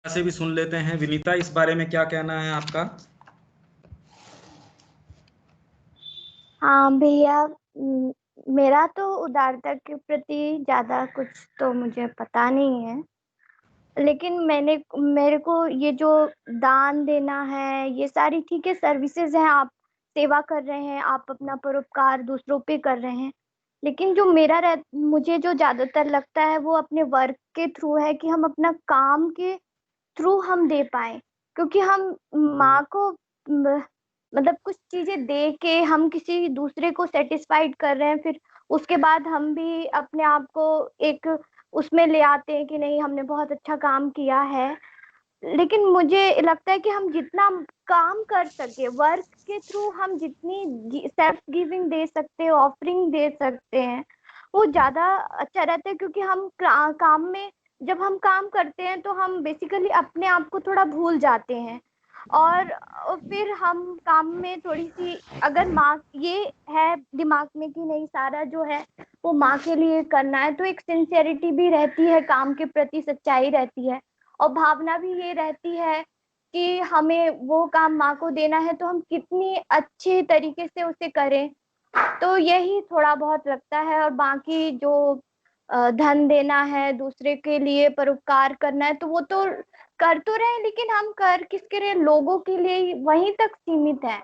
से भी सुन लेते हैं। विनीता, इस बारे में क्या कहना है आपका? हाँ भैया, मेरा तो उदारता के प्रति ज्यादा कुछ तो मुझे पता नहीं है, लेकिन मेरे को ये जो दान देना है, ये सारी ठीक है, सर्विसेज हैं, आप सेवा कर रहे हैं, आप अपना परोपकार दूसरों पे कर रहे हैं। लेकिन जो मुझे जो ज्यादातर लगता है वो अपने वर्क के थ्रू है, कि हम अपना काम के थ्रू हम दे पाए। क्योंकि हम माँ को मतलब कुछ चीजें दे के हम किसी दूसरे को सेटिस्फाइड कर रहे हैं, फिर उसके बाद हम भी अपने आप को एक उसमें ले आते हैं कि नहीं, हमने बहुत अच्छा काम किया है। लेकिन मुझे लगता है कि हम जितना काम कर सके वर्क के थ्रू, हम जितनी सेल्फ गिविंग दे सकते हैं, ऑफरिंग दे सकते हैं, वो ज्यादा अच्छा रहता है। क्योंकि हम काम में, जब हम काम करते हैं तो हम बेसिकली अपने आप को थोड़ा भूल जाते हैं, और फिर हम काम में थोड़ी सी, अगर माँ ये है दिमाग में कि नहीं, सारा जो है वो माँ के लिए करना है, तो एक सिंसियरिटी भी रहती है, काम के प्रति सच्चाई रहती है, और भावना भी ये रहती है कि हमें वो काम माँ को देना है, तो हम कितनी अच्छे तरीके से उसे करें। तो यही थोड़ा बहुत लगता है, और बाकी जो धन देना है, दूसरे के लिए परोपकार करना है, तो वो तो कर तो रहे हैं, लेकिन हम कर किसके लिए, लोगों के लिए ही वहीं तक सीमित है।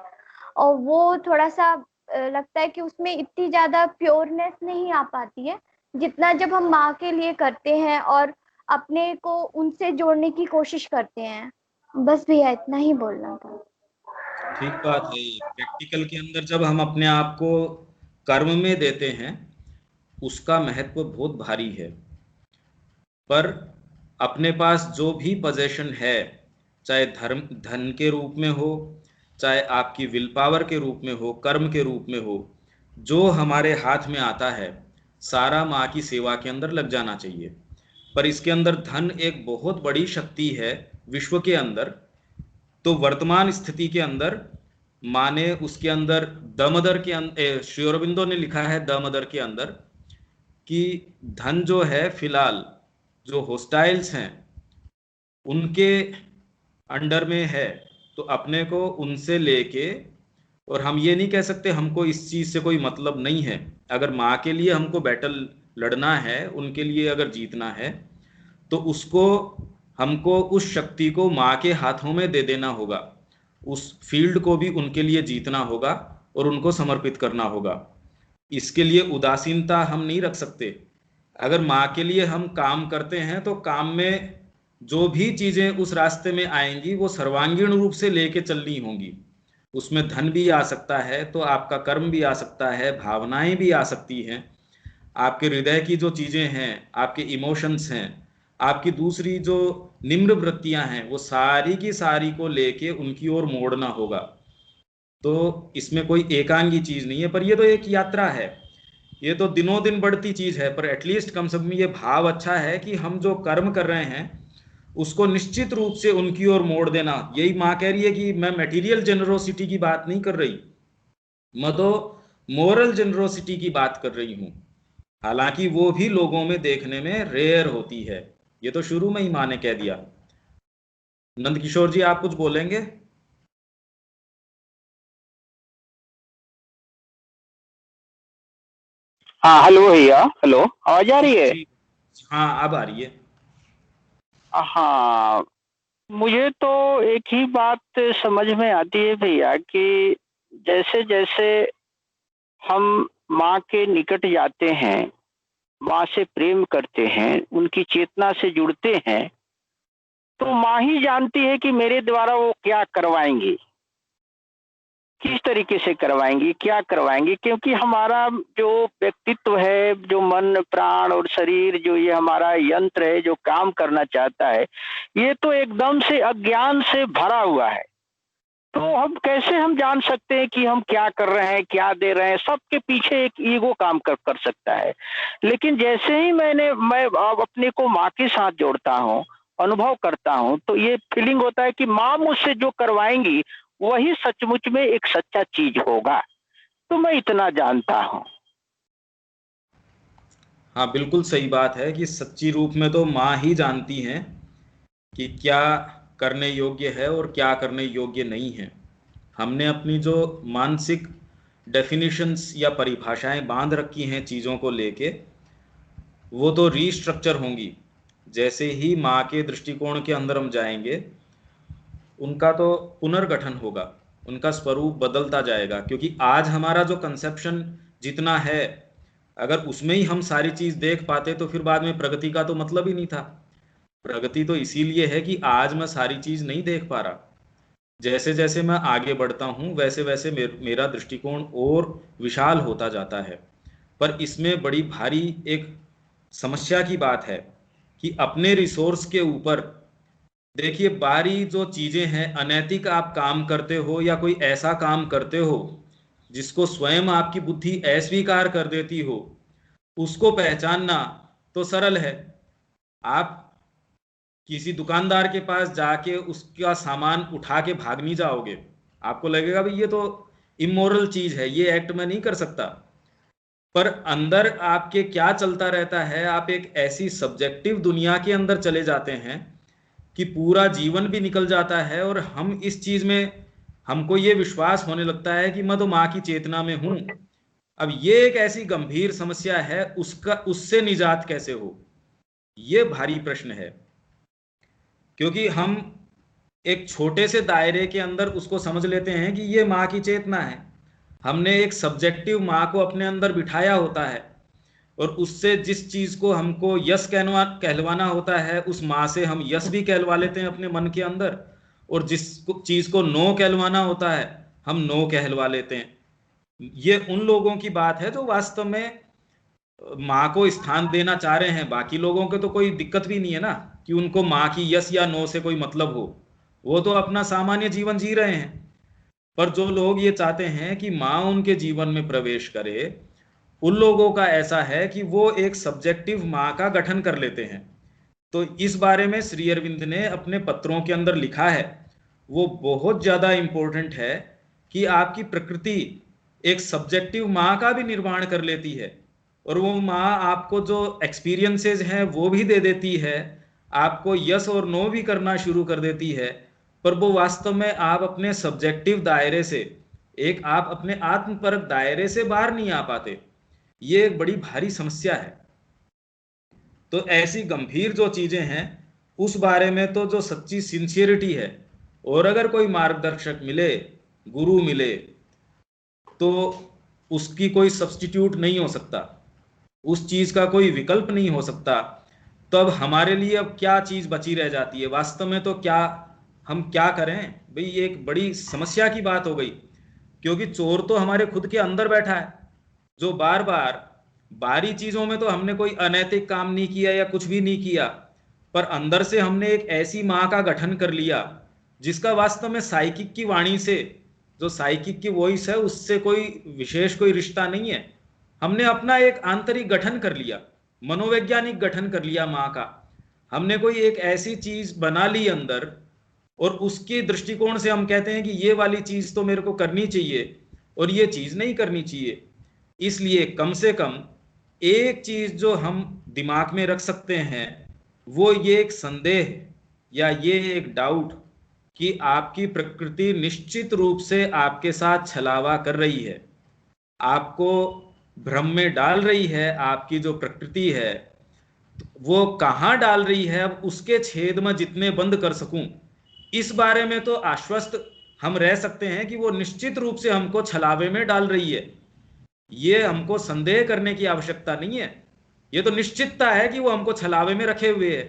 और वो थोड़ा सा लगता है कि उसमें इतनी ज्यादा प्योरनेस नहीं आ पाती है, जितना जब हम माँ के लिए करते हैं और अपने को उनसे जोड़ने की कोशिश करते हैं। बस भैया इतना ही बोलना था। ठीक बात है। प्रैक्टिकल के अंदर जब हम अपने आप को कर्म में देते हैं, उसका महत्व बहुत भारी है। पर अपने पास जो भी पोजीशन है, चाहे धन के रूप में हो, चाहे आपकी विल पावर के रूप में हो, कर्म के रूप में हो, जो हमारे हाथ में आता है, सारा माँ की सेवा के अंदर लग जाना चाहिए। पर इसके अंदर धन एक बहुत बड़ी शक्ति है विश्व के अंदर। तो वर्तमान स्थिति के अंदर माँ ने उसके अंदर दमदर के अंदर, श्री अरविंदो ने लिखा है दमदर के अंदर, कि धन जो है फिलहाल जो होस्टाइल्स हैं उनके अंडर में है। तो अपने को उनसे लेके, और हम ये नहीं कह सकते हमको इस चीज से कोई मतलब नहीं है। अगर माँ के लिए हमको बैटल लड़ना है, उनके लिए अगर जीतना है, तो उसको हमको उस शक्ति को माँ के हाथों में दे देना होगा। उस फील्ड को भी उनके लिए जीतना होगा और उनको समर्पित करना होगा। इसके लिए उदासीनता हम नहीं रख सकते। अगर माँ के लिए हम काम करते हैं तो काम में जो भी चीजें उस रास्ते में आएंगी वो सर्वांगीण रूप से लेके चलनी होंगी। उसमें धन भी आ सकता है, तो आपका कर्म भी आ सकता है, भावनाएं भी आ सकती हैं, आपके हृदय की जो चीजें हैं, आपके इमोशंस हैं, आपकी दूसरी जो निम्र वृत्तियां हैं, वो सारी की सारी को लेके उनकी ओर मोड़ना होगा। तो इसमें कोई एकांगी चीज नहीं है, पर ये तो एक यात्रा है। ये तो दिनों दिन बढ़ती चीज है, पर एटलीस्ट कम से कम ये भाव अच्छा है कि हम जो कर्म कर रहे हैं उसको निश्चित रूप से उनकी ओर मोड़ देना। यही माँ कह रही है कि मैं मटेरियल जेनरोसिटी की बात नहीं कर रही, मैं तो मोरल जेनरोसिटी की बात कर रही हूँ। हालांकि वो भी लोगों में देखने में रेयर होती है। ये तो शुरू में ही माँ ने कह दिया। नंद किशोर जी, आप कुछ बोलेंगे? हाँ हेलो भैया, हेलो, आवाज आ जी रही है? जी। हाँ, अब आ रही है। हाँ, मुझे तो एक ही बात समझ में आती है भैया कि जैसे जैसे हम माँ के निकट जाते हैं, माँ से प्रेम करते हैं, उनकी चेतना से जुड़ते हैं, तो माँ ही जानती है कि मेरे द्वारा वो क्या करवाएंगी, किस तरीके से करवाएंगी, क्या करवाएंगी। क्योंकि हमारा जो व्यक्तित्व है, जो मन प्राण और शरीर, जो ये हमारा यंत्र है जो काम करना चाहता है, ये तो एकदम से अज्ञान से भरा हुआ है। तो हम कैसे हम जान सकते हैं कि हम क्या कर रहे हैं, क्या दे रहे हैं? सबके पीछे एक ईगो काम कर सकता है। लेकिन जैसे ही मैं अब अपने को माँ के साथ जोड़ता हूँ, अनुभव करता हूँ, तो ये फीलिंग होता है कि माँ मुझसे जो करवाएंगी वही सचमुच में एक सच्चा चीज होगा। तो मैं इतना जानता हूँ। हाँ, बिल्कुल सही बात है कि सच्ची रूप में तो माँ ही जानती हैं। कि क्या करने योग्य है और क्या करने योग्य नहीं है। हमने अपनी जो मानसिक डेफिनेशंस या परिभाषाएं बांध रखी हैं चीज़ों को लेके, वो तो रीस्ट्रक्चर होंगी। जैसे ही माँ के दृष्टिकोण के अंदर हम जाएंगे, उनका तो पुनर्गठन होगा, उनका स्वरूप बदलता जाएगा। क्योंकि आज हमारा जो कंसेप्शन जितना है, अगर उसमें ही हम सारी चीज देख पाते तो फिर बाद में प्रगति का तो मतलब ही नहीं था। प्रगति तो इसीलिए है कि आज मैं सारी चीज नहीं देख पा रहा। जैसे जैसे मैं आगे बढ़ता हूं वैसे वैसे मेरा दृष्टिकोण और विशाल होता जाता है। पर इसमें बड़ी भारी एक समस्या की बात है कि अपने रिसोर्स के ऊपर, देखिए बाहरी जो चीजें हैं, अनैतिक आप काम करते हो या कोई ऐसा काम करते हो जिसको स्वयं आपकी बुद्धि अस्वीकार कर देती हो, उसको पहचानना तो सरल है। आप किसी दुकानदार के पास जाके उसका सामान उठा के भाग नहीं जाओगे, आपको लगेगा भाई ये तो इमोरल चीज है, ये एक्ट मैं नहीं कर सकता। पर अंदर आपके क्या चलता रहता है, आप एक ऐसी सब्जेक्टिव दुनिया के अंदर चले जाते हैं कि पूरा जीवन भी निकल जाता है और हम इस चीज में, हमको ये विश्वास होने लगता है कि मैं तो माँ की चेतना में हूं। अब ये एक ऐसी गंभीर समस्या है, उससे निजात कैसे हो, ये भारी प्रश्न है। क्योंकि हम एक छोटे से दायरे के अंदर उसको समझ लेते हैं कि ये माँ की चेतना है। हमने एक सब्जेक्टिव माँ को अपने अंदर बिठाया होता है और उससे जिस चीज को हमको यस कहलवाना होता है, उस माँ से हम यस भी कहलवा लेते हैं अपने मन के अंदर, और जिस चीज को नो कहलवाना होता है हम नो कहलवा लेते हैं। ये उन लोगों की बात है जो वास्तव में माँ को स्थान देना चाह रहे हैं। बाकी लोगों के तो कोई दिक्कत भी नहीं है ना कि उनको माँ की यस या नो से कोई मतलब हो, वो तो अपना सामान्य जीवन जी रहे हैं। पर जो लोग ये चाहते हैं कि माँ उनके जीवन में प्रवेश करे, उन लोगों का ऐसा है कि वो एक सब्जेक्टिव माँ का गठन कर लेते हैं। तो इस बारे में श्री अरविंद ने अपने पत्रों के अंदर लिखा है, वो बहुत ज्यादा इंपॉर्टेंट है कि आपकी प्रकृति एक सब्जेक्टिव माँ का भी निर्माण कर लेती है, और वो माँ आपको जो एक्सपीरियंसेस हैं वो भी दे देती है, आपको यस और नो भी करना शुरू कर देती है। पर वो वास्तव में आप अपने सब्जेक्टिव दायरे से, एक आप अपने आत्मपरक दायरे से बाहर नहीं आ पाते। ये एक बड़ी भारी समस्या है। तो ऐसी गंभीर जो चीजें हैं उस बारे में तो जो सच्ची सिंसियरिटी है, और अगर कोई मार्गदर्शक मिले, गुरु मिले, तो उसकी कोई सब्स्टिट्यूट नहीं हो सकता, उस चीज का कोई विकल्प नहीं हो सकता। तब हमारे लिए अब क्या चीज बची रह जाती है वास्तव में? तो क्या हम क्या करें भाई, ये एक बड़ी समस्या की बात हो गई। क्योंकि चोर तो हमारे खुद के अंदर बैठा है, जो बार बार बाहरी चीजों में तो हमने कोई अनैतिक काम नहीं किया या कुछ भी नहीं किया, पर अंदर से हमने एक ऐसी माँ का गठन कर लिया जिसका वास्तव में साइकिक की वाणी से, जो साइकिक की वॉइस है, उससे कोई विशेष कोई रिश्ता नहीं है। हमने अपना एक आंतरिक गठन कर लिया, मनोवैज्ञानिक गठन कर लिया माँ का। हमने कोई एक ऐसी चीज बना ली अंदर, और उसके दृष्टिकोण से हम कहते हैं कि ये वाली चीज तो मेरे को करनी चाहिए और ये चीज नहीं करनी चाहिए। इसलिए कम से कम एक चीज जो हम दिमाग में रख सकते हैं, वो ये एक संदेह या ये एक डाउट कि आपकी प्रकृति निश्चित रूप से आपके साथ छलावा कर रही है, आपको भ्रम में डाल रही है। आपकी जो प्रकृति है वो कहाँ डाल रही है, अब उसके छेद में जितने बंद कर सकूं, इस बारे में तो आश्वस्त हम रह सकते हैं कि वो निश्चित रूप से हमको छलावे में डाल रही है। ये हमको संदेह करने की आवश्यकता नहीं है, ये तो निश्चितता है कि वो हमको छलावे में रखे हुए है।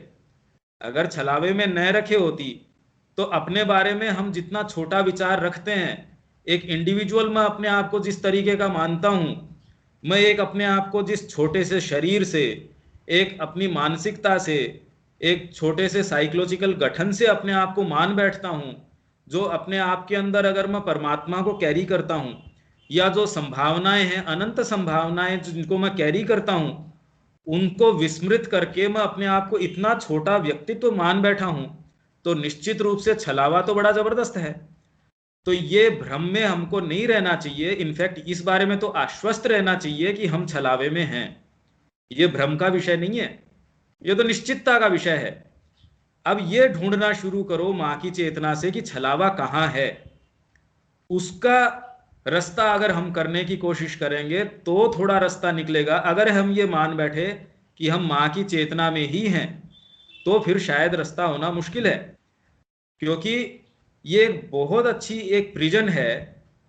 अगर छलावे में न रखे होती तो अपने बारे में हम जितना छोटा विचार रखते हैं, एक इंडिविजुअल में अपने आप को जिस तरीके का मानता हूं, मैं एक अपने आप को जिस छोटे से शरीर से, एक अपनी मानसिकता से, एक छोटे से साइकोलॉजिकल गठन से अपने आप को मान बैठता हूं, जो अपने आप के अंदर अगर मैं परमात्मा को कैरी करता हूं, या जो संभावनाएं हैं, अनंत संभावनाएं जिनको मैं कैरी करता हूं, उनको विस्मृत करके मैं अपने आप को इतना छोटा व्यक्तित्व मान बैठा हूं, तो निश्चित रूप से छलावा तो बड़ा जबरदस्त है। तो ये भ्रम में हमको नहीं रहना चाहिए, इनफैक्ट इस बारे में तो आश्वस्त रहना चाहिए कि हम छलावे में हैं। ये भ्रम का विषय नहीं है, ये तो निश्चितता का विषय है। अब ये ढूंढना शुरू करो माँ की चेतना से कि छलावा कहाँ है। उसका रास्ता अगर हम करने की कोशिश करेंगे तो थोड़ा रास्ता निकलेगा। अगर हम ये मान बैठे कि हम माँ की चेतना में ही हैं तो फिर शायद रास्ता होना मुश्किल है, क्योंकि ये एक बहुत अच्छी एक प्रिजन है,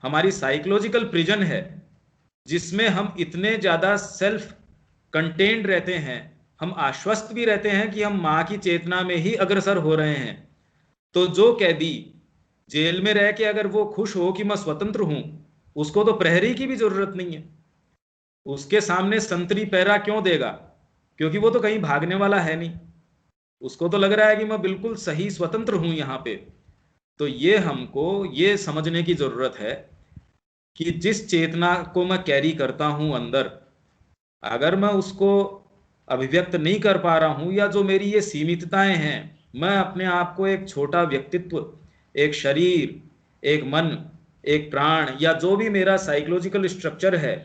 हमारी साइकोलॉजिकल प्रिजन है, जिसमें हम इतने ज़्यादा सेल्फ कंटेन्ड रहते हैं, हम आश्वस्त भी रहते हैं कि हम माँ की चेतना में ही अग्रसर हो रहे हैं। तो जो कैदी जेल में रह के अगर वो खुश हो कि मैं स्वतंत्र हूं, उसको तो प्रहरी की भी जरूरत नहीं है। उसके सामने संतरी पैरा क्यों देगा? क्योंकि वो तो कहीं भागने वाला है नहीं। उसको तो लग रहा है कि मैं बिल्कुल सही स्वतंत्र हूं यहाँ पे। तो ये हमको ये समझने की जरूरत है कि जिस चेतना को मैं कैरी करता हूं अंदर, अगर मैं उसको अभिव्यक्त नहीं कर पा रहा हूं, या जो मेरी ये सीमितताएं हैं, मैं अपने आप को एक छोटा व्यक्तित्व, एक शरीर, एक मन, एक प्राण, या जो भी मेरा साइकोलॉजिकल स्ट्रक्चर है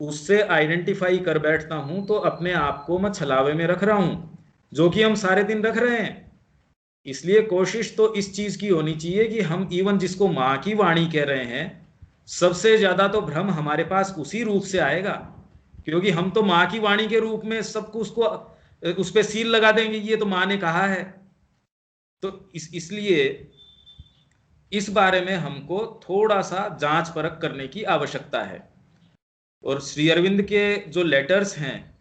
उससे आइडेंटिफाई कर बैठता हूं, तो अपने आप को मैं छलावे में रख रहा हूं, जो कि हम सारे दिन रख रहे हैं। इसलिए कोशिश तो इस चीज की होनी चाहिए कि हम इवन जिसको माँ की वाणी कह रहे हैं, सबसे ज्यादा तो भ्रम हमारे पास उसी रूप से आएगा, क्योंकि हम तो माँ की वाणी के रूप में सबको उसको उस पर सील लगा देंगे, ये तो माँ ने कहा है। तो इसलिए इस बारे में हमको थोड़ा सा जांच परख करने की आवश्यकता है। और श्री अरविंद के जो लेटर्स हैं,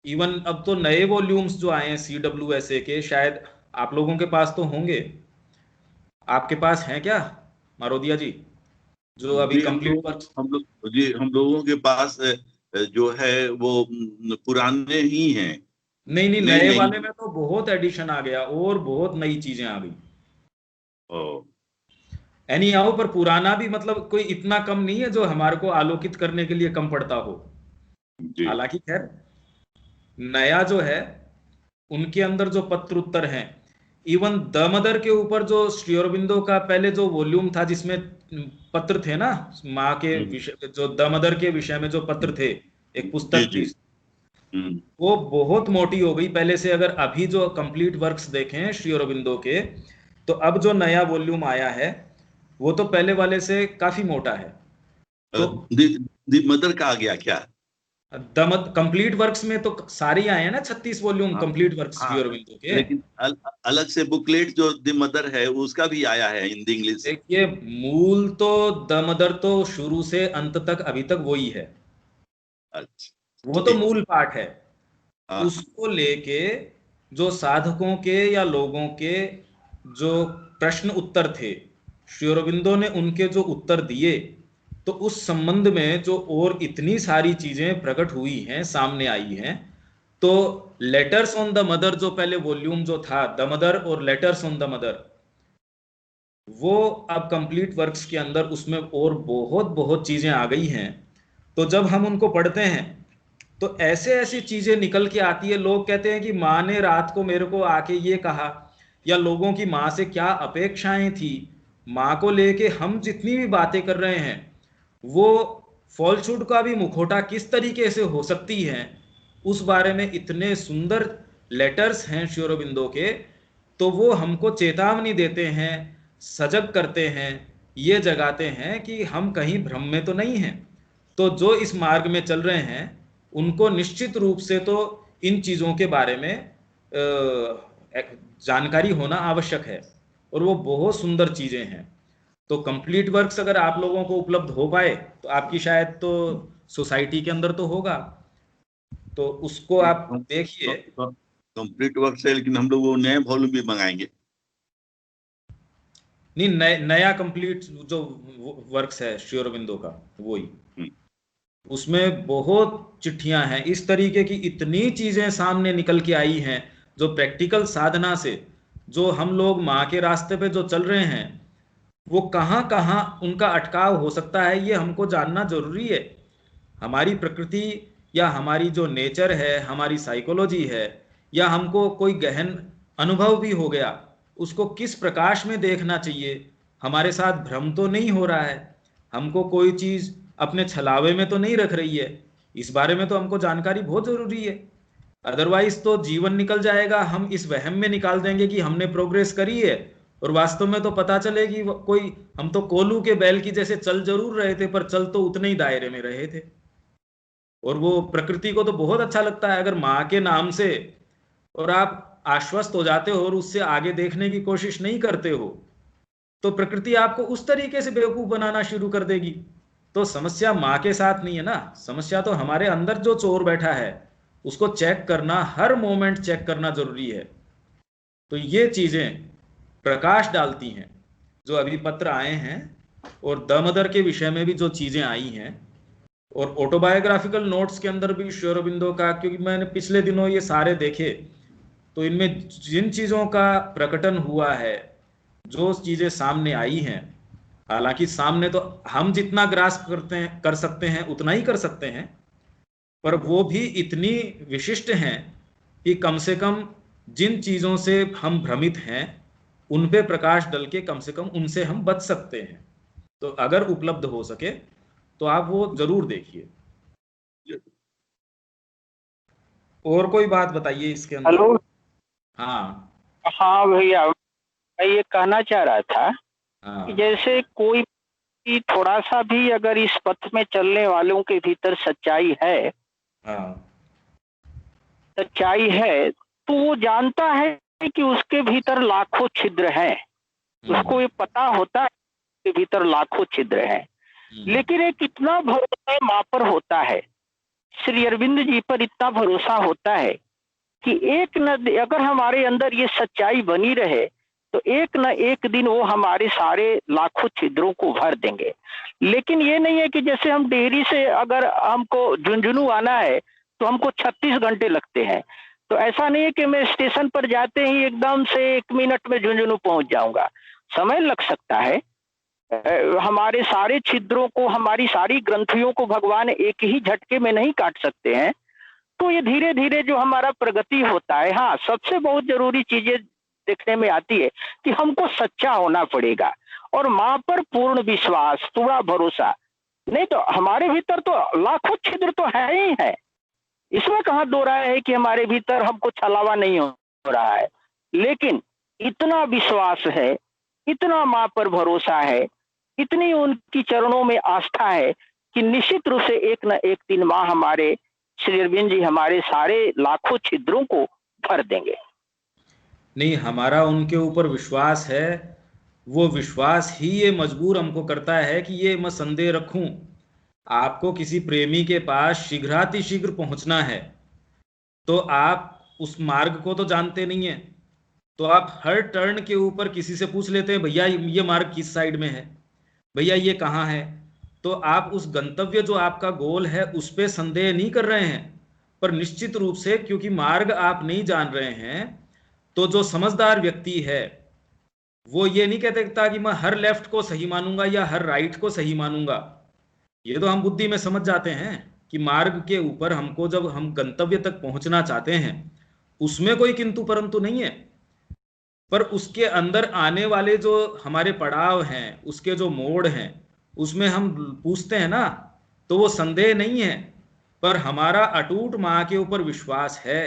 इवन अब तो नए वॉल्यूम्स जो आए हैं CWSA के, शायद आप लोगों के पास तो होंगे, आपके पास हैं क्या मारोदिया जी, जो अभी कंप्लीट वर्क? हम लोगों के पास जो है वो पुराने ही हैं। नहीं नहीं, नए वाले में तो बहुत एडिशन आ गया और बहुत नई चीजें आ गई। एनी हाउ, पर पुराना भी मतलब कोई इतना कम नहीं है जो हमारे को आलोकित करने के लिए कम पड़ता हो। हालांकि खैर नया जो है उनके अंदर जो पत्र उत्तर हैं, इवन द मदर के ऊपर जो श्री अरबिंदो का पहले जो वॉल्यूम था जिसमें पत्र थे ना माँ के विषय, जो द मदर के विषय में जो पत्र थे, एक पुस्तक थी, वो बहुत मोटी हो गई पहले से। अगर अभी जो कंप्लीट वर्क्स देखें श्री अरबिंदो के, तो अब जो नया वॉल्यूम आया है वो तो पहले वाले से काफी मोटा है। तो द मदर का आ गया क्या? कंप्लीट वर्क्स में तो सारे आए हैं ना, 36 volume complete works Shri Aurobindo के। लेकिन अलग से बुकलेट जो द मदर है उसका भी आया है हिंदी इंग्लिश। देखिए, मूल तो द मदर तो शुरू से अंत तक अभी तक वही है। अच्छा, वो तो मूल पाठ है। उसको लेके जो साधकों के या लोगों के जो प्रश्न उत्तर थे, श्री अरबिंदो ने उनके जो उत्तर दिए, तो उस संबंध में जो और इतनी सारी चीजें प्रकट हुई हैं, सामने आई हैं। तो लेटर्स ऑन द मदर जो पहले वॉल्यूम जो था, द मदर और लेटर्स ऑन द मदर, वो अब कंप्लीट वर्क्स के अंदर उसमें और बहुत बहुत चीजें आ गई हैं। तो जब हम उनको पढ़ते हैं तो ऐसे ऐसी चीजें निकल के आती है। लोग कहते हैं कि माँ ने रात को मेरे को आके ये कहा, या लोगों की माँ से क्या अपेक्षाएं थी, माँ को लेके हम जितनी भी बातें कर रहे हैं वो फॉल्सहुड का भी मुखौटा किस तरीके से हो सकती है, उस बारे में इतने सुंदर लेटर्स हैं श्री अरबिंदो के। तो वो हमको चेतावनी देते हैं, सजग करते हैं, ये जगाते हैं कि हम कहीं भ्रम में तो नहीं हैं। तो जो इस मार्ग में चल रहे हैं उनको निश्चित रूप से तो इन चीज़ों के बारे में जानकारी होना आवश्यक है, और वो बहुत सुंदर चीज़ें हैं। तो कंप्लीट वर्क्स अगर आप लोगों को उपलब्ध हो पाए तो आपकी शायद तो सोसाइटी के अंदर तो होगा, तो उसको आप देखिए। कंप्लीट वर्क्स है, लेकिन हम लोग वो नए वॉल्यूम भी मंगाएंगे। नहीं, नया कंप्लीट जो वर्क्स है श्री अरबिंदो का वही, उसमें बहुत चिट्ठियां हैं इस तरीके की, इतनी चीजें सामने निकल के आई हैं जो प्रैक्टिकल साधना से, जो हम लोग माँ के रास्ते पे जो चल रहे हैं, वो कहाँ कहाँ उनका अटकाव हो सकता है, ये हमको जानना जरूरी है। हमारी प्रकृति या हमारी जो नेचर है, हमारी साइकोलॉजी है, या हमको कोई गहन अनुभव भी हो गया, उसको किस प्रकाश में देखना चाहिए। हमारे साथ भ्रम तो नहीं हो रहा है, हमको कोई चीज़ अपने छलावे में तो नहीं रख रही है, इस बारे में तो हमको जानकारी बहुत ज़रूरी है। अदरवाइज तो जीवन निकल जाएगा, हम इस वहम में निकाल देंगे कि हमने प्रोग्रेस करी है, और वास्तव में तो पता चलेगी कोई, हम तो कोल्हू के बैल की जैसे चल जरूर रहे थे, पर चल तो उतने ही दायरे में रहे थे। और वो प्रकृति को तो बहुत अच्छा लगता है अगर माँ के नाम से और आप आश्वस्त हो जाते हो और उससे आगे देखने की कोशिश नहीं करते हो, तो प्रकृति आपको उस तरीके से बेवकूफ बनाना शुरू कर देगी। तो समस्या माँ के साथ नहीं है ना, समस्या तो हमारे अंदर जो चोर बैठा है उसको चेक करना, हर मोमेंट चेक करना जरूरी है। तो ये चीजें प्रकाश डालती हैं, जो अभी पत्र आए हैं और द मदर के विषय में भी जो चीजें आई हैं, और ऑटोबायोग्राफिकल नोट्स के अंदर भी श्री अरबिंदो का, क्योंकि मैंने पिछले दिनों ये सारे देखे, तो इनमें जिन चीजों का प्रकटन हुआ है, जो चीजें सामने आई हैं, हालांकि सामने तो हम जितना ग्रास्प कर सकते हैं उतना ही कर सकते हैं, पर वो भी इतनी विशिष्ट हैं कि कम से कम जिन चीजों से हम भ्रमित हैं उन पे प्रकाश डल के कम से कम उनसे हम बच सकते हैं। तो अगर उपलब्ध हो सके तो आप वो जरूर देखिए। और कोई बात बताइए इसके अंदर। हेलो। हाँ हाँ भैया, मैं ये कहना चाह रहा था हाँ कि जैसे कोई भी थोड़ा सा भी अगर इस पथ में चलने वालों के भीतर सच्चाई है, हाँ सच्चाई है, तो वो जानता है कि उसके भीतर लाखों छिद्र हैं। उसको ये पता होता है कि भीतर लाखों छिद्र हैं, लेकिन एक इतना भरोसा माँ पर होता है, श्री अरविंद जी पर इतना भरोसा होता है कि एक न, अगर हमारे अंदर ये सच्चाई बनी रहे तो एक न एक दिन वो हमारे सारे लाखों छिद्रों को भर देंगे। लेकिन ये नहीं है कि जैसे हम डेहरी से अगर हमको झुंझुनू आना है तो हमको 36 घंटे लगते हैं, तो ऐसा नहीं है कि मैं स्टेशन पर जाते ही एकदम से 1 मिनट में झुंझुनू पहुंच जाऊंगा। समय लग सकता है। हमारे सारे छिद्रों को, हमारी सारी ग्रंथियों को भगवान एक ही झटके में नहीं काट सकते हैं। तो ये धीरे धीरे जो हमारा प्रगति होता है, हाँ, सबसे बहुत जरूरी चीजें देखने में आती है कि हमको सच्चा होना पड़ेगा और माँ पर पूर्ण विश्वास, पूरा भरोसा। नहीं तो हमारे भीतर तो लाखों छिद्र तो है ही है, इसमें कहाँ दो राय है कि हमारे भीतर हमको छलावा नहीं हो रहा है। लेकिन इतना विश्वास है, इतना माँ पर भरोसा है, इतनी उनकी चरणों में आस्था है कि निश्चित रूप से एक न एक दिन माँ हमारे श्री अरविंद जी हमारे सारे लाखों छिद्रों को भर देंगे। नहीं, हमारा उनके ऊपर विश्वास है, वो विश्वास ही ये मजबूर हमको करता है कि ये मैं संदेह रखूं। आपको किसी प्रेमी के पास शीघ्रातिशीघ्र पहुंचना है, तो आप उस मार्ग को तो जानते नहीं है, तो आप हर टर्न के ऊपर किसी से पूछ लेते हैं, भैया ये मार्ग किस साइड में है, भैया ये कहाँ है। तो आप उस गंतव्य जो आपका गोल है उस पर संदेह नहीं कर रहे हैं, पर निश्चित रूप से क्योंकि मार्ग आप नहीं जान रहे हैं, तो जो समझदार व्यक्ति है वो ये नहीं कहता कि मैं हर लेफ्ट को सही मानूंगा या हर राइट को सही मानूंगा। ये तो हम बुद्धि में समझ जाते हैं कि मार्ग के ऊपर हमको, जब हम गंतव्य तक पहुंचना चाहते हैं, उसमें कोई किंतु परंतु नहीं है, पर उसके अंदर आने वाले जो हमारे पड़ाव हैं, उसके जो मोड़ हैं, उसमें हम पूछते हैं ना, तो वो संदेह नहीं है, पर हमारा अटूट माँ के ऊपर विश्वास है,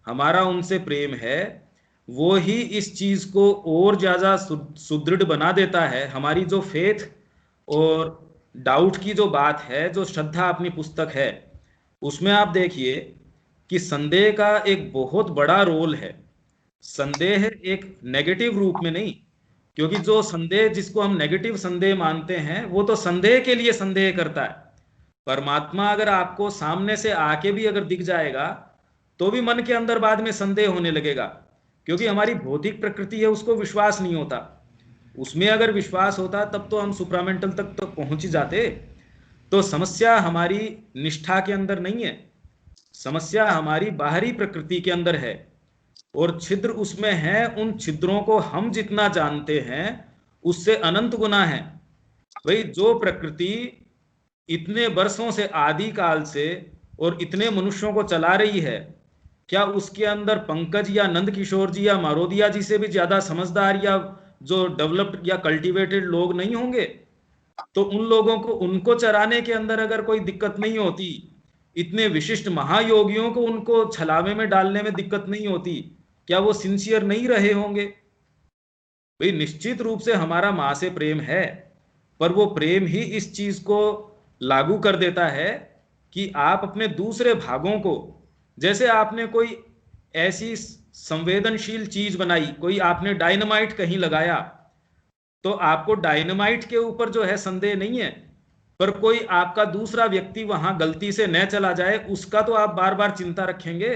हमारा उनसे प्रेम है, वो ही इस चीज को और ज्यादा सुदृढ़ बना देता है। हमारी जो फेथ और डाउट की जो बात है, जो श्रद्धा अपनी पुस्तक है, उसमें आप देखिए कि संदेह का एक बहुत बड़ा रोल है। संदेह एक नेगेटिव रूप में नहीं, क्योंकि जो संदेह, जिसको हम नेगेटिव संदेह मानते हैं, वो तो संदेह के लिए संदेह करता है। परमात्मा अगर आपको सामने से आके भी अगर दिख जाएगा तो भी मन के अंदर बाद में संदेह होने लगेगा, क्योंकि हमारी भौतिक प्रकृति है, उसको विश्वास नहीं होता। उसमें अगर विश्वास होता तब तो हम सुप्रामेंटल तक तो पहुंच ही जाते। तो समस्या हमारी निष्ठा के अंदर नहीं है, समस्या हमारी बाहरी प्रकृति के अंदर है, और छिद्र उसमें है। उन छिद्रों को हम जितना जानते हैं उससे अनंत गुना है। भाई, जो प्रकृति इतने वर्षों से, आदि काल से, और इतने मनुष्यों को चला रही है, क्या उसके अंदर पंकज या नंद किशोर जी या मारोदिया जी से भी ज्यादा समझदार या जो डेवलप्ड या कल्टीवेटेड लोग नहीं होंगे? तो उन लोगों को, उनको चराने के अंदर अगर कोई दिक्कत नहीं होती, इतने विशिष्ट महायोगियों को उनको छलावे में डालने में दिक्कत नहीं होती? क्या वो सिंसियर नहीं रहे होंगे? भाई निश्चित रूप से हमारा माँ से प्रेम है, पर वो प्रेम ही इस चीज को लागू कर देता है कि आप अपने दूसरे भागों को, जैसे आपने कोई ऐसी संवेदनशील चीज बनाई, कोई आपने डायनामाइट कहीं लगाया, तो आपको डायनामाइट के ऊपर जो है संदेह नहीं है, पर कोई आपका दूसरा व्यक्ति वहां गलती से न चला जाए, उसका तो आप बार बार चिंता रखेंगे।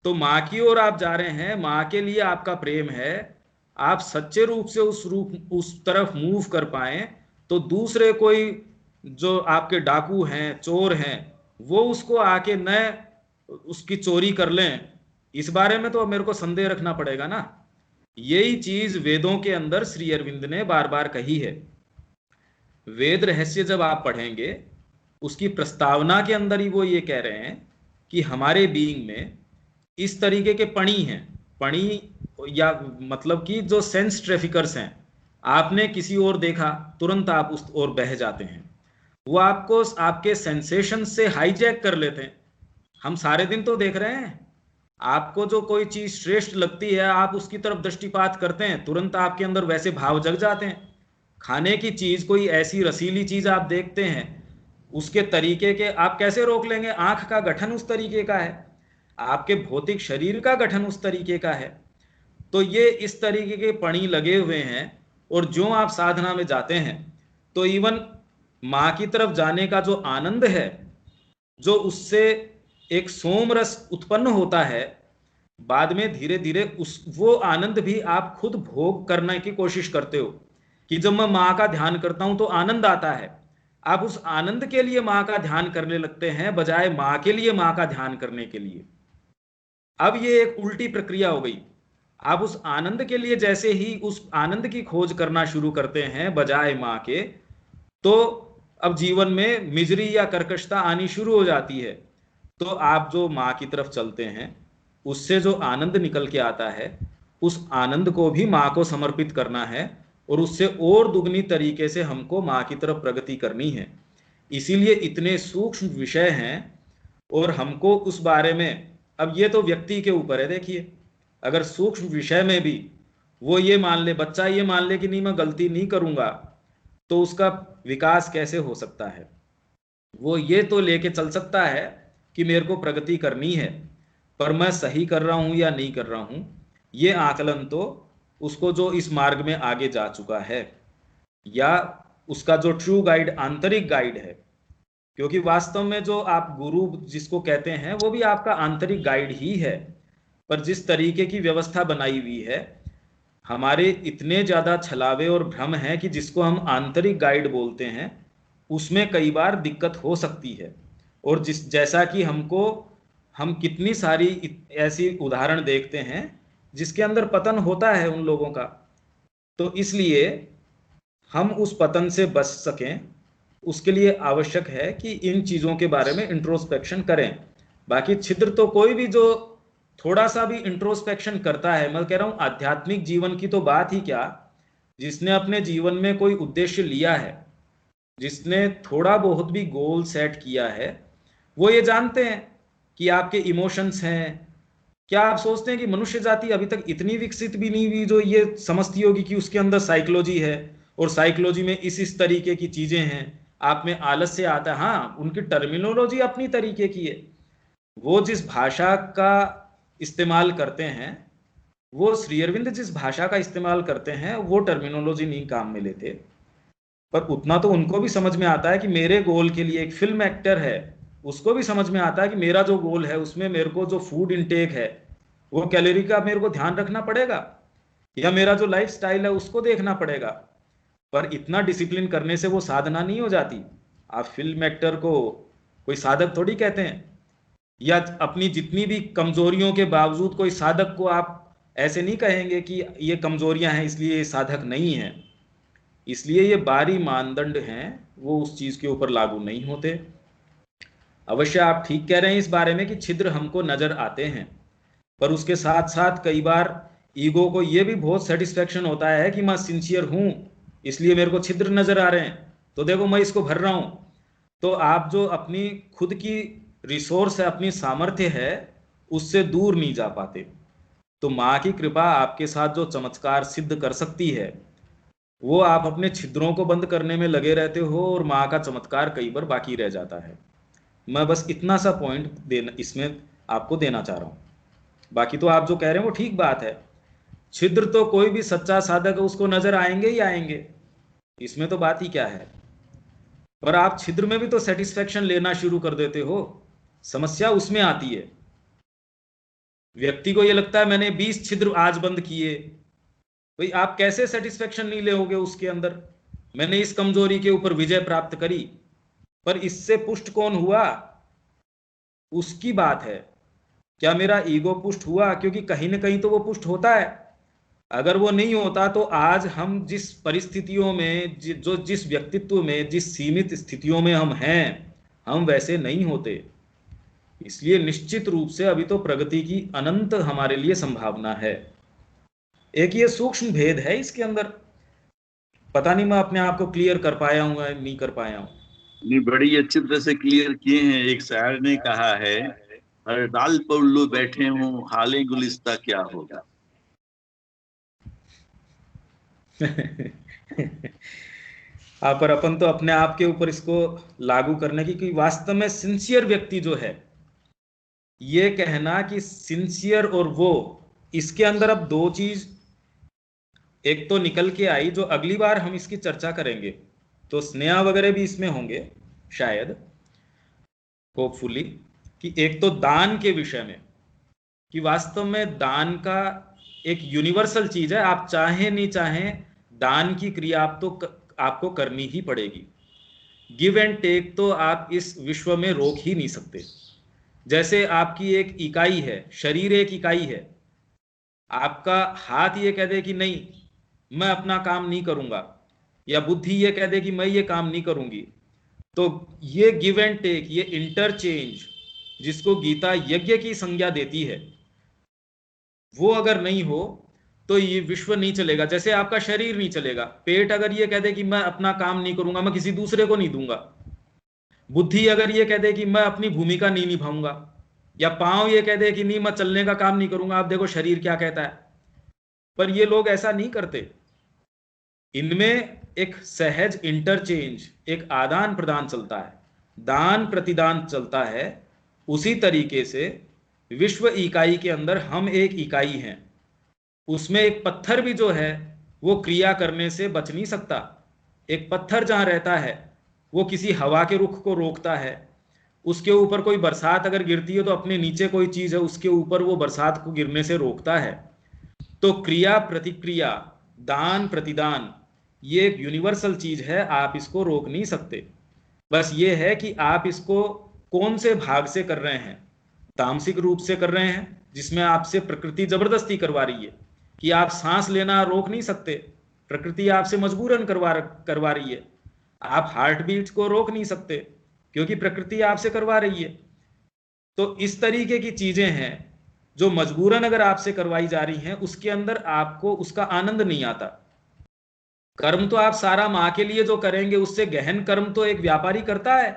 तो माँ की ओर आप जा रहे हैं, माँ के लिए आपका प्रेम है, आप सच्चे रूप से उस तरफ मूव कर पाए, तो दूसरे कोई जो आपके डाकू हैं, चोर हैं, वो उसको आके न उसकी चोरी कर लें, इस बारे में तो मेरे को संदेह रखना पड़ेगा ना। यही चीज वेदों के अंदर श्री अरविंद ने बार बार कही है। वेद रहस्य जब आप पढ़ेंगे, उसकी प्रस्तावना के अंदर ही वो ये कह रहे हैं कि हमारे बीइंग में इस तरीके के पणी हैं, पणी या मतलब कि जो सेंस ट्रैफिकर्स हैं, आपने किसी और देखा, तुरंत आप उस ओर बह जाते हैं, वो आपको आपके सेंसेशन से हाईजैक कर लेते हैं। हम सारे दिन तो देख रहे हैं, आपको जो कोई चीज श्रेष्ठ लगती है, आप उसकी तरफ दृष्टिपात करते हैं, तुरंत आपके अंदर वैसे भाव जग जाते हैं। खाने की चीज, कोई ऐसी रसीली चीज आप देखते हैं, उसके तरीके के आप कैसे रोक लेंगे? आंख का गठन उस तरीके का है, आपके भौतिक शरीर का गठन उस तरीके का है। तो ये इस तरीके के पणी लगे हुए हैं, और जो आप साधना में जाते हैं, तो इवन माँ की तरफ जाने का जो आनंद है, जो उससे एक सोम रस उत्पन्न होता है, बाद में धीरे धीरे वो आनंद भी आप खुद भोग करने की कोशिश करते हो कि जब मैं माँ का ध्यान करता हूं तो आनंद आता है। आप उस आनंद के लिए माँ का ध्यान करने लगते हैं, बजाय माँ के लिए माँ का ध्यान करने के लिए। अब ये एक उल्टी प्रक्रिया हो गई। आप उस आनंद के लिए जैसे ही उस आनंद की खोज करना शुरू करते हैं बजाय माँ के, तो अब जीवन में मिजरी या कर्कशता आनी शुरू हो जाती है। तो आप जो माँ की तरफ चलते हैं, उससे जो आनंद निकल के आता है, उस आनंद को भी माँ को समर्पित करना है, और उससे और दुगनी तरीके से हमको माँ की तरफ प्रगति करनी है। इसीलिए इतने सूक्ष्म विषय हैं, और हमको उस बारे में, अब ये तो व्यक्ति के ऊपर है। देखिए, अगर सूक्ष्म विषय में भी वो ये मान ले, बच्चा ये मान ले कि नहीं मैं गलती नहीं करूंगा, तो उसका विकास कैसे हो सकता है? वो ये तो लेके चल सकता है कि मेरे को प्रगति करनी है, पर मैं सही कर रहा हूं या नहीं कर रहा हूं, ये आकलन तो उसको जो इस मार्ग में आगे जा चुका है, या उसका जो ट्रू गाइड, आंतरिक गाइड है, क्योंकि वास्तव में जो आप गुरु जिसको कहते हैं, वो भी आपका आंतरिक गाइड ही है। पर जिस तरीके की व्यवस्था बनाई हुई है, हमारे इतने ज्यादा छलावे और भ्रम है कि जिसको हम आंतरिक गाइड बोलते हैं, उसमें कई बार दिक्कत हो सकती है। और जैसा कि हम कितनी सारी ऐसी उदाहरण देखते हैं जिसके अंदर पतन होता है उन लोगों का। तो इसलिए हम उस पतन से बच सकें, उसके लिए आवश्यक है कि इन चीजों के बारे में इंट्रोस्पेक्शन करें। बाकी छिद्र तो कोई भी जो थोड़ा सा भी इंट्रोस्पेक्शन करता है, मैं कह रहा हूं आध्यात्मिक जीवन की तो बात ही क्या, जिसने अपने जीवन में कोई उद्देश्य लिया है, जिसने थोड़ा बहुत भी गोल सेट किया है, वो ये जानते हैं कि आपके इमोशंस हैं। क्या आप सोचते हैं कि मनुष्य जाति अभी तक इतनी विकसित भी नहीं हुई जो ये समझती होगी कि उसके अंदर साइकोलॉजी है, और साइकोलॉजी में इस तरीके की चीजें हैं? आप में आलस्य आता है, हाँ, उनकी टर्मिनोलॉजी अपनी तरीके की है। वो जिस भाषा का इस्तेमाल करते हैं, वो श्री अरविंद जिस भाषा का इस्तेमाल करते हैं, वो टर्मिनोलॉजी नहीं काम में लेते। पर उतना तो उनको भी समझ में आता है कि मेरे गोल के लिए, एक फिल्म एक्टर है, उसको भी समझ में आता है कि मेरा जो गोल है उसमें मेरे को जो फूड इनटेक है, वो कैलोरी का मेरे को ध्यान रखना पड़ेगा, या मेरा जो लाइफ स्टाइल है उसको देखना पड़ेगा। पर इतना डिसिप्लिन करने से वो साधना नहीं हो जाती। आप फिल्म एक्टर को कोई साधक थोड़ी कहते हैं, या अपनी जितनी भी कमजोरियों के बावजूद कोई साधक को आप ऐसे नहीं कहेंगे कि ये कमजोरियां हैं इसलिए ये साधक नहीं है। इसलिए ये बाहरी मानदंड हैं, वो उस चीज के ऊपर लागू नहीं होते। अवश्य आप ठीक कह रहे हैं इस बारे में कि छिद्र हमको नजर आते हैं, पर उसके साथ साथ कई बार ईगो को ये भी बहुत सेटिस्फेक्शन होता है कि मैं सिंसियर हूं, इसलिए मेरे को छिद्र नजर आ रहे हैं, तो देखो मैं इसको भर रहा हूं। तो आप जो अपनी खुद की रिसोर्स है, अपनी सामर्थ्य है, उससे दूर नहीं जा पाते। तो माँ की कृपा आपके साथ जो चमत्कार सिद्ध कर सकती है, वो आप अपने छिद्रों को बंद करने में लगे रहते हो और माँ का चमत्कार कई बार बाकी रह जाता है। मैं बस इतना सा पॉइंट देना इसमें आपको देना चाह रहा हूँ। बाकी तो आप जो कह रहे हैं वो ठीक बात है। छिद्र तो कोई भी सच्चा साधक है उसको नजर आएंगे ही आएंगे, इसमें तो बात ही क्या है। पर आप छिद्र में भी तो सेटिस्फेक्शन लेना शुरू कर देते हो, समस्या उसमें आती है। व्यक्ति को ये लगता है मैंने 20 छिद्र आज बंद किए, भाई आप कैसे सेटिस्फेक्शन नहीं लेोगे उसके अंदर, मैंने इस कमजोरी के ऊपर विजय प्राप्त करी, पर इससे पुष्ट कौन हुआ उसकी बात है। क्या मेरा ईगो पुष्ट हुआ? क्योंकि कहीं ना कहीं तो वो पुष्ट होता है। अगर वो नहीं होता तो आज हम जिस परिस्थितियों में, जिस व्यक्तित्व में, जिस सीमित स्थितियों में हम हैं, हम वैसे नहीं होते। इसलिए निश्चित रूप से अभी तो प्रगति की अनंत हमारे लिए संभावना है। एक ये सूक्ष्म भेद है इसके अंदर। पता नहीं मैं अपने आप को क्लियर कर पाया हूं या नहीं कर पाया हूं। नहीं, बड़ी अच्छी तरह से क्लियर किए हैं। एक शायर ने कहा है, हर डाल पर उल्लू बैठे हों, हाले गुलिस्ता क्या होगा। पर अपन तो अपने आप के ऊपर इसको लागू करने की, कि वास्तव में सिंसियर व्यक्ति जो है, ये कहना कि सिंसियर और वो, इसके अंदर अब दो चीज एक तो निकल के आई, जो अगली बार हम इसकी चर्चा करेंगे तो स्नेहा वगैरह भी इसमें होंगे शायद, होपफुली, कि एक तो दान के विषय में, कि वास्तव में दान का एक यूनिवर्सल चीज है, आप चाहें नहीं चाहें दान की क्रिया आपको करनी ही पड़ेगी। गिव एंड टेक तो आप इस विश्व में रोक ही नहीं सकते। जैसे आपकी एक इकाई है, शरीर एक इकाई है, आपका हाथ ये कह दे कि नहीं मैं अपना काम नहीं करूंगा, या बुद्धि ये कह दे कि मैं ये काम नहीं करूंगी, तो ये गिव एंड टेक, ये इंटरचेंज जिसको गीता यज्ञ की संज्ञा देती है, वो अगर नहीं हो तो ये विश्व नहीं चलेगा। जैसे आपका शरीर नहीं चलेगा, पेट अगर ये कह दे कि मैं अपना काम नहीं करूंगा, मैं किसी दूसरे को नहीं दूंगा, बुद्धि अगर ये कह दे कि मैं अपनी भूमिका नहीं निभाऊंगा, या पांव ये कह दे कि नहीं मैं चलने का काम नहीं करूंगा, आप देखो शरीर क्या कहता है। पर ये लोग ऐसा नहीं करते। इनमें एक सहज इंटरचेंज, एक आदान प्रदान चलता है, दान प्रतिदान चलता है। उसी तरीके से विश्व इकाई के अंदर हम एक इकाई हैं, उसमें एक पत्थर भी जो है वो क्रिया करने से बच नहीं सकता। एक पत्थर जहां रहता है वो किसी हवा के रुख को रोकता है, उसके ऊपर कोई बरसात अगर गिरती है तो अपने नीचे कोई चीज है उसके ऊपर वो बरसात को गिरने से रोकता है। तो क्रिया प्रतिक्रिया, दान प्रतिदान, ये एक यूनिवर्सल चीज है, आप इसको रोक नहीं सकते। बस ये है कि आप इसको कौन से भाग से कर रहे हैं। तामसिक रूप से कर रहे हैं जिसमें आपसे प्रकृति जबरदस्ती करवा रही है कि आप सांस लेना रोक नहीं सकते, प्रकृति आपसे मजबूरन करवा रही है। आप हार्ट बीट को रोक नहीं सकते क्योंकि प्रकृति आपसे करवा रही है। तो इस तरीके की चीजें हैं जो मजबूरन अगर आपसे करवाई जा रही हैं, उसके अंदर आपको उसका आनंद नहीं आता। कर्म तो आप सारा मां के लिए जो करेंगे, उससे गहन कर्म तो एक व्यापारी करता है।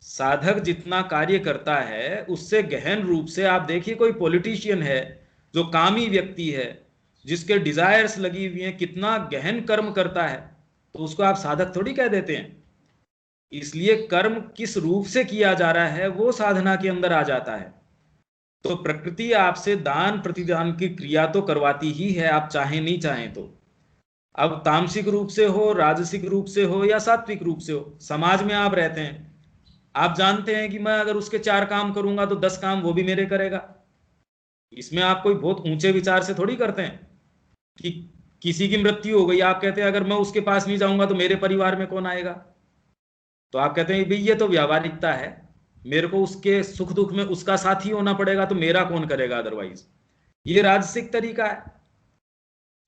साधक जितना कार्य करता है उससे गहन रूप से, आप देखिए कोई पॉलिटिशियन है जो कामी व्यक्ति है, जिसके डिजायर्स लगी हुई हैं, कितना गहन कर्म करता है, तो उसको आप साधक थोड़ी कह देते हैं। इसलिए कर्म किस रूप से किया जा रहा है वो साधना के अंदर आ जाता है। तो प्रकृति आपसे दान प्रतिदान की क्रिया तो करवाती ही है, आप चाहें नहीं चाहें तो। अब तामसिक रूप से हो, राजसिक रूप से हो या सात्विक रूप से हो, समाज में आप रहते हैं, आप जानते हैं कि मैं अगर उसके 4 काम करूंगा तो 10 काम वो भी मेरे करेगा। इसमें आप कोई बहुत ऊंचे विचार से थोड़ी करते हैं कि किसी की मृत्यु हो गई, आप कहते हैं अगर मैं उसके पास नहीं जाऊंगा तो मेरे परिवार में कौन आएगा। तो आप कहते हैं भाई ये तो व्यावहारिकता है, मेरे को उसके सुख दुख में उसका साथी होना पड़ेगा, तो मेरा कौन करेगा अदरवाइज। ये राजसिक तरीका है।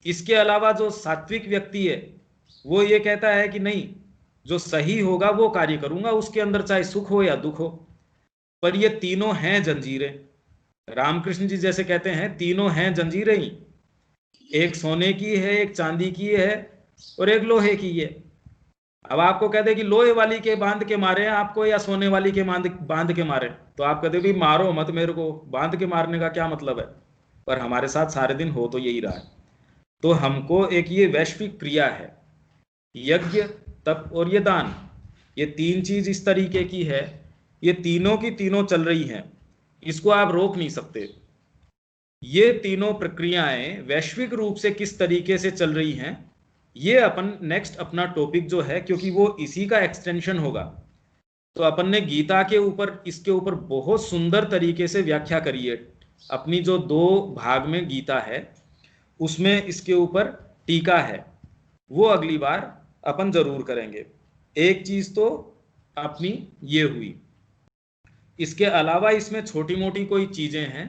इसके अलावा जो सात्विक व्यक्ति है वो ये कहता है कि नहीं, जो सही होगा वो कार्य करूंगा, उसके अंदर चाहे सुख हो या दुख हो। पर ये तीनों हैं जंजीरें। रामकृष्ण जी जैसे कहते हैं, तीनों हैं जंजीरें ही, एक सोने की है, एक चांदी की है और एक लोहे की है। अब आपको कह दे कि लोहे वाली के बांध के मारे हैं आपको या सोने वाली के बांध के मारे, तो आप कहते भी मारो मत मेरे को, बांध के मारने का क्या मतलब है। पर हमारे साथ सारे दिन हो तो यही रहा है। तो हमको एक ये वैश्विक क्रिया है, यज्ञ तप और ये दान, ये तीन चीज इस तरीके की है, ये तीनों की तीनों चल रही हैं, इसको आप रोक नहीं सकते। ये तीनों प्रक्रियाएं वैश्विक रूप से किस तरीके से चल रही हैं, ये अपन नेक्स्ट अपना टॉपिक जो है, क्योंकि वो इसी का एक्सटेंशन होगा, तो अपन ने गीता के ऊपर इसके ऊपर बहुत सुंदर तरीके से व्याख्या करी है। अपनी जो 2 भाग में गीता है उसमें इसके ऊपर टीका है, वो अगली बार अपन जरूर करेंगे। एक चीज तो अपनी ये हुई, इसके अलावा इसमें छोटी मोटी कोई चीजें हैं,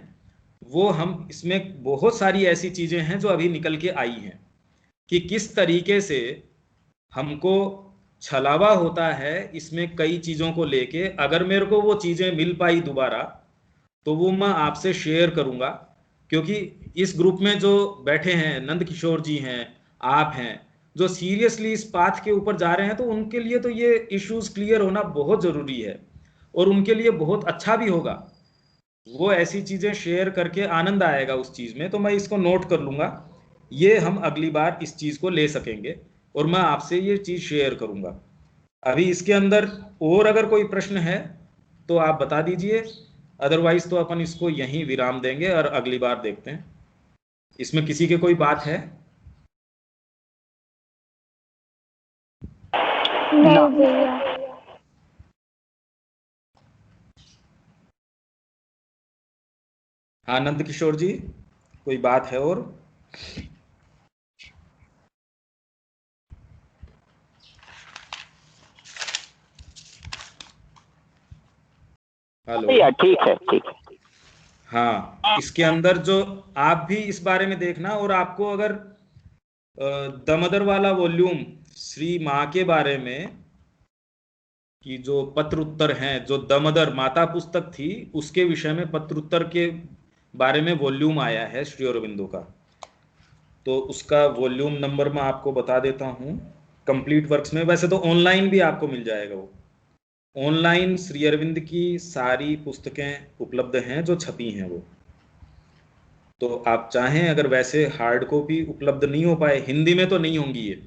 वो हम इसमें बहुत सारी ऐसी चीजें हैं जो अभी निकल के आई हैं कि किस तरीके से हमको छलावा होता है इसमें कई चीजों को लेके। अगर मेरे को वो चीजें मिल पाई दोबारा तो वो मैं आपसे शेयर करूंगा, क्योंकि इस ग्रुप में जो बैठे हैं, नंद किशोर जी हैं, आप हैं, जो सीरियसली इस पाथ के ऊपर जा रहे हैं, तो उनके लिए तो ये इश्यूज क्लियर होना बहुत जरूरी है और उनके लिए बहुत अच्छा भी होगा। वो ऐसी चीजें शेयर करके आनंद आएगा उस चीज में, तो मैं इसको नोट कर लूंगा। ये हम अगली बार इस चीज को ले सकेंगे और मैं आपसे ये चीज शेयर करूंगा। अभी इसके अंदर और अगर कोई प्रश्न है तो आप बता दीजिए, अदरवाइज तो अपन इसको यहीं विराम देंगे और अगली बार देखते हैं। इसमें किसी के कोई बात है? नहीं भैया। आनंद किशोर जी, कोई बात है और? हेलो। ठीक है, ठीक है। हाँ, इसके अंदर जो आप भी इस बारे में देखना, और आपको अगर दमदर वाला वॉल्यूम श्री माँ के बारे में कि जो पत्र उत्तर हैं, जो दमदर माता पुस्तक थी उसके विषय में पत्र उत्तर के बारे में वॉल्यूम आया है श्री अरविंदो का, तो उसका वॉल्यूम नंबर मैं आपको बता देता हूँ कंप्लीट वर्क्स में। वैसे तो ऑनलाइन भी आपको मिल जाएगा, वो ऑनलाइन श्री अरविंद की सारी पुस्तकें उपलब्ध हैं जो छपी हैं वो। तो आप चाहें, अगर वैसे हार्ड कॉपी उपलब्ध नहीं हो पाए, हिंदी में तो नहीं होंगी ये,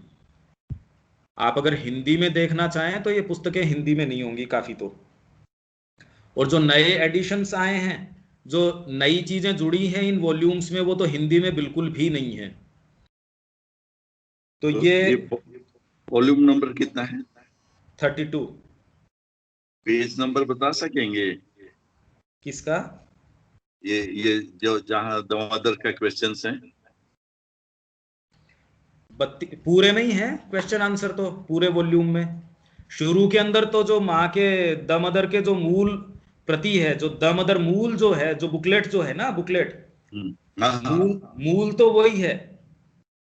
आप अगर हिंदी में देखना चाहें तो ये पुस्तकें हिंदी में नहीं होंगी काफी तो। और जो नए एडिशंस आए हैं, जो नई चीजें जुड़ी हैं इन वॉल्यूम्स में, वो तो हिंदी में बिल्कुल भी नहीं है। तो ये वॉल्यूम नंबर कितना है? 32। पेज नंबर बता सकेंगे? किसका? ये जो जहां दामोदर का क्वेश्चंस हैं, पूरे में ही है क्वेश्चन आंसर तो, पूरे वॉल्यूम में। शुरू के अंदर तो जो माँ के दामोदर के जो मूल प्रति है, जो दामोदर मूल जो है, जो बुकलेट जो है ना, बुकलेट मूल तो वही है,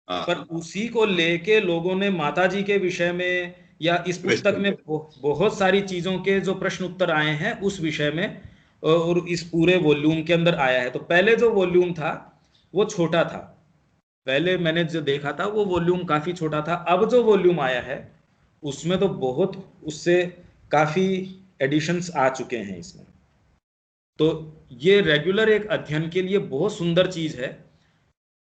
पर उसी को लेके लोगों ने माता जी के विषय में या इस पुस्तक में बहुत सारी चीजों के जो प्रश्न उत्तर आए हैं उस विषय में, और इस पूरे वॉल्यूम के अंदर आया है। तो पहले जो वॉल्यूम था वो छोटा था, पहले मैंने जो देखा था वो वॉल्यूम काफी छोटा था। अब जो वॉल्यूम आया है उसमें तो बहुत, उससे काफी एडिशंस आ चुके हैं इसमें। तो ये रेगुलर एक अध्ययन के लिए बहुत सुंदर चीज है।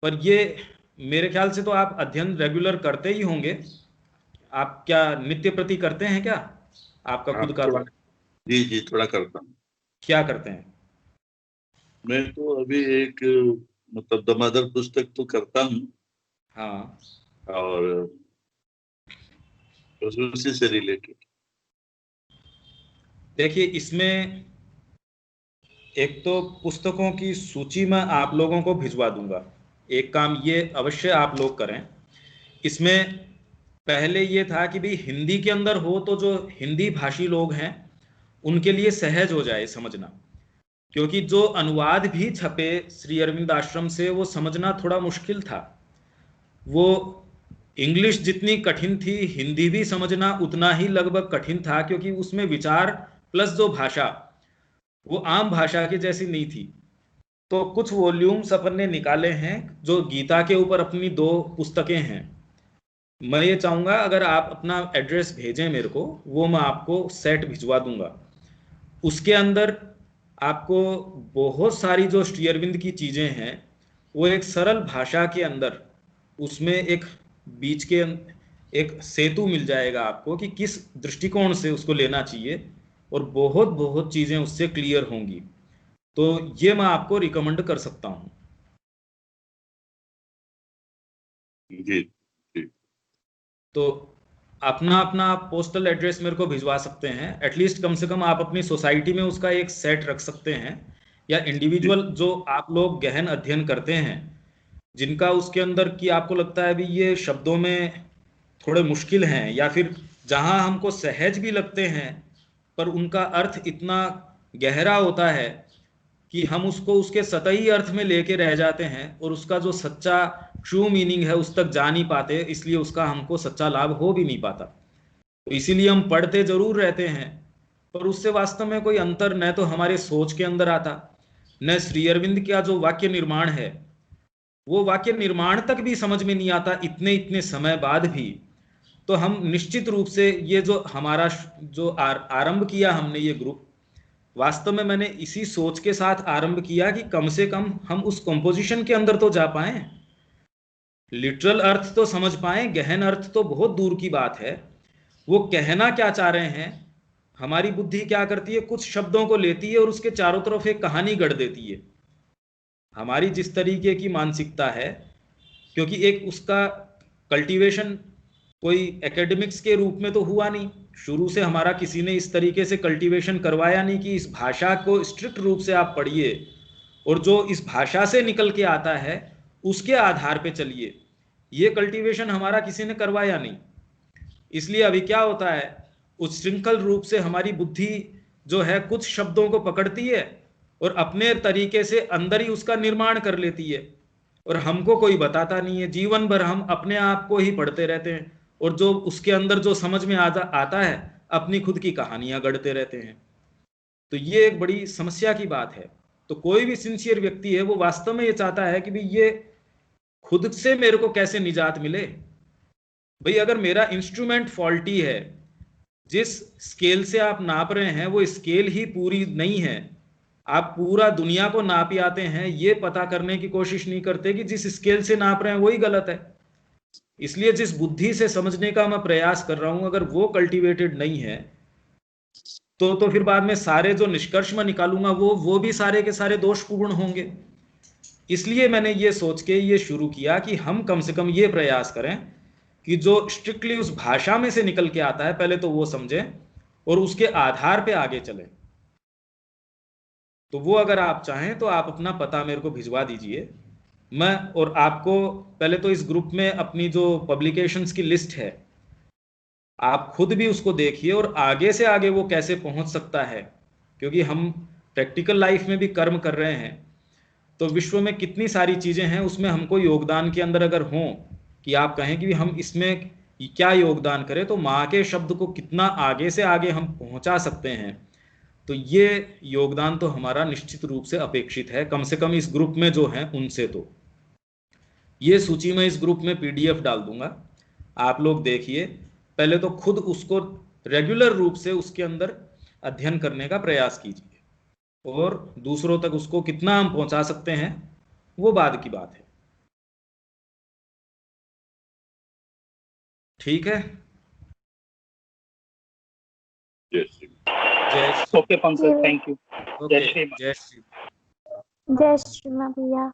पर ये मेरे ख्याल से तो आप अध्ययन रेगुलर करते ही होंगे। आप क्या नित्य प्रति करते हैं क्या? आपका खुद का? जी थोड़ा करता हूँ। क्या करते हैं? मैं तो अभी एक मतलब दामोदर पुस्तक तो करता हूँ। हाँ, और उसी से रिलेटेड देखिए, इसमें एक तो पुस्तकों की सूची मैं आप लोगों को भिजवा दूंगा। एक काम ये अवश्य आप लोग करें। इसमें पहले ये था कि भाई हिंदी के अंदर हो तो जो हिंदी भाषी लोग हैं उनके लिए सहज हो जाए समझना, क्योंकि जो अनुवाद भी छपे श्री अरविंद आश्रम से वो समझना थोड़ा मुश्किल था। वो इंग्लिश जितनी कठिन थी, हिंदी भी समझना उतना ही लगभग कठिन था, क्योंकि उसमें विचार प्लस जो भाषा वो आम भाषा की जैसी नहीं थी। तो कुछ वॉल्यूम्स अपन ने निकाले हैं जो गीता के ऊपर, अपनी 2 पुस्तकें हैं। मैं ये चाहूँगा अगर आप अपना एड्रेस भेजें मेरे को, वो मैं आपको सेट भिजवा दूंगा। उसके अंदर आपको बहुत सारी जो श्री अरविंद की चीज़ें हैं वो एक सरल भाषा के अंदर, उसमें एक बीच के एक सेतु मिल जाएगा आपको कि किस दृष्टिकोण से उसको लेना चाहिए, और बहुत बहुत चीज़ें उससे क्लियर होंगी। तो ये मैं आपको रिकमेंड कर सकता हूँ। जी जी। तो अपना अपना पोस्टल एड्रेस मेरे को भिजवा सकते हैं, एटलीस्ट कम से कम आप अपनी सोसाइटी में उसका एक सेट रख सकते हैं, या इंडिविजुअल जो आप लोग गहन अध्ययन करते हैं जिनका उसके अंदर कि आपको लगता है भी ये शब्दों में थोड़े मुश्किल हैं, या फिर जहां हमको सहज भी लगते हैं पर उनका अर्थ इतना गहरा होता है कि हम उसको उसके सतही अर्थ में लेके रह जाते हैं और उसका जो सच्चा ट्रू मीनिंग है उस तक जा नहीं पाते, इसलिए उसका हमको सच्चा लाभ हो भी नहीं पाता। तो इसीलिए हम पढ़ते जरूर रहते हैं पर उससे वास्तव में कोई अंतर न तो हमारे सोच के अंदर आता, न श्री अरविंद का जो वाक्य निर्माण है वो वाक्य निर्माण तक भी समझ में नहीं आता इतने इतने समय बाद भी। तो हम निश्चित रूप से ये जो हमारा जो आरंभ किया हमने ये ग्रुप, वास्तव में मैंने इसी सोच के साथ आरंभ किया कि कम से कम हम उस कंपोजिशन के अंदर तो जा पाएं, लिटरल अर्थ तो समझ पाएं, गहन अर्थ तो बहुत दूर की बात है। वो कहना क्या चाह रहे हैं, हमारी बुद्धि क्या करती है, कुछ शब्दों को लेती है और उसके चारों तरफ एक कहानी गढ़ देती है। हमारी जिस तरीके की मानसिकता है, क्योंकि एक उसका कल्टीवेशन कोई एकेडमिक्स के रूप में तो हुआ नहीं, शुरू से हमारा किसी ने इस तरीके से कल्टीवेशन करवाया नहीं कि इस भाषा को स्ट्रिक्ट रूप से आप पढ़िए और जो इस भाषा से निकल के आता है उसके आधार पे चलिए। ये कल्टीवेशन हमारा किसी ने करवाया नहीं। इसलिए अभी क्या होता है, उस श्रृंखल रूप से हमारी बुद्धि जो है कुछ शब्दों को पकड़ती है और अपने तरीके से अंदर ही उसका निर्माण कर लेती है, और हमको कोई बताता नहीं है। जीवन भर हम अपने आप को ही पढ़ते रहते हैं और जो उसके अंदर जो समझ में आता है अपनी खुद की कहानियां गढ़ते रहते हैं। तो ये एक बड़ी समस्या की बात है। तो कोई भी सिंसियर व्यक्ति है वो वास्तव में ये चाहता है कि भाई ये खुद से मेरे को कैसे निजात मिले। भाई अगर मेरा इंस्ट्रूमेंट फॉल्टी है, जिस स्केल से आप नाप रहे हैं वो स्केल ही पूरी नहीं है, आप पूरा दुनिया को नाप आते हैं, ये पता करने की कोशिश नहीं करते कि जिस स्केल से नाप रहे हैं वही गलत है। इसलिए जिस बुद्धि से समझने का मैं प्रयास कर रहा हूं अगर वो कल्टीवेटेड नहीं है तो फिर बाद में सारे जो निष्कर्ष मैं निकालूंगा वो भी सारे के सारे दोषपूर्ण होंगे। इसलिए मैंने ये सोच के ये शुरू किया कि हम कम से कम ये प्रयास करें कि जो स्ट्रिक्टली उस भाषा में से निकल के आता है पहले तो वो समझें और उसके आधार पे आगे चलें। तो वो अगर आप चाहें तो आप अपना पता मेरे को भिजवा दीजिए, मैं और आपको पहले तो इस ग्रुप में अपनी जो पब्लिकेशंस की लिस्ट है आप खुद भी उसको देखिए और आगे से आगे वो कैसे पहुंच सकता है, क्योंकि हम प्रैक्टिकल लाइफ में भी कर्म कर रहे हैं तो विश्व में कितनी सारी चीजें हैं उसमें हमको योगदान के अंदर अगर हो कि आप कहें कि हम इसमें क्या योगदान करें तो माँ के शब्द को कितना आगे से आगे हम पहुंचा सकते हैं, तो ये योगदान तो हमारा निश्चित रूप से अपेक्षित है, कम से कम इस ग्रुप में जो हैं उनसे। तो ये सूची में इस ग्रुप में पीडीएफ डाल दूंगा, आप लोग देखिए, पहले तो खुद उसको रेगुलर रूप से उसके अंदर अध्ययन करने का प्रयास कीजिए और दूसरों तक उसको कितना हम पहुंचा सकते हैं वो बाद की बात है। ठीक है, जय Shri okay Pankaj, thank you. Okay, जय श्री जय श्री माँ भैया।